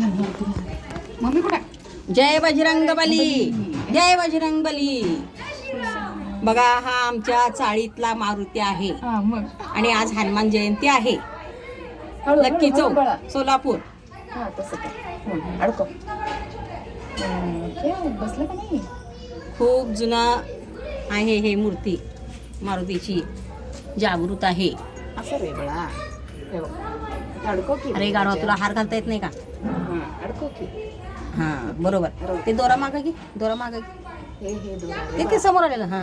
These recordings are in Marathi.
मम्मी कुठे? जय बजरंग बली, जय बजरंग बली. बघा हा आमच्या चाळीतला मारुती आहे मग आणि आज हनुमान जयंती आहे. लक्की चौक, सोलापूर. तसं अडको बसलं का नाही? खूप जुना आहे हे मूर्ती मारुतीची, जागृत आहे. असं रे बळा, अडको की. अरे गाढवा, तुला हार घालता येत नाही का? अडको की. हा बरोबर. ते दोरा मागा की, दोरा मागा की. हे दोरा ते समोर आलेलं. हा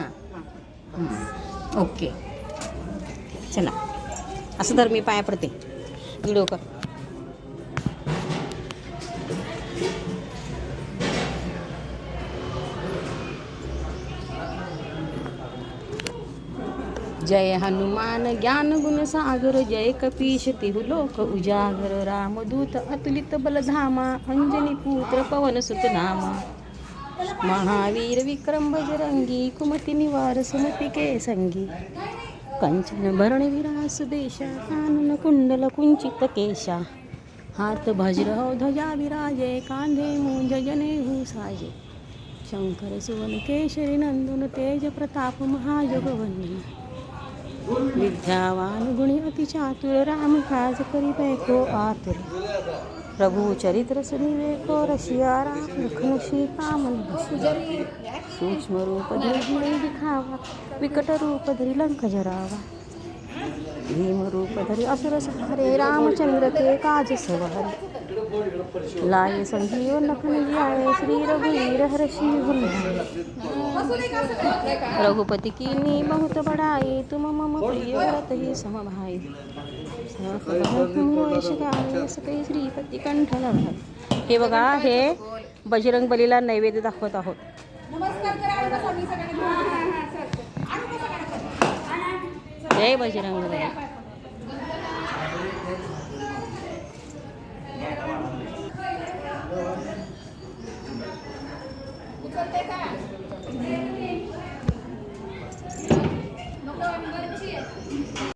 ओके, चला असं तर मी पाया पडते. व्हिडिओ कर. जय हनुमान ज्ञान गुण सागर, जय कपीश तिहु लोक उजागर, रामदूत अतुलित बलधामा, अंजनी पुत्र पवन सुत नामा, महावीर विक्रम बजरंगी, कुमति निवार सुमति के संगी, कंचन भरण विरास देशा, कानन कुंडल कुंचित केशा, हाथ वज्र ध्वजा विराजे, कांधे मूंज जनेऊ साजे, शंकर सुवन केशरी नंदन, तेज प्रताप महाजगवंदन, विद्यावान गुणी अति चातुर, राम काज करिबे को आतुर, प्रभु चरित्र सुनिवेको, रसिया राम लखन सीता मन बसिया, सूक्ष्म रूप धरि नहीं दिखावा, विकट रूप धरि लंक जरावा, भीम रूप धरि असुर संहारे, रामचंद्र के काज सवारे, लाए संजीव लखन जियाए, श्री रघुवीर हर्षि उर, रघुपति कीन्ही बहुत बड़ाई, तुम मम प्रिय भरत ही सम भाई, श्रीपती कंठ लढाई. हे बघा, हे बजरंग बलीला नैवेद्य दाखवत आहोत. जय बजरंग बली. उचलते का?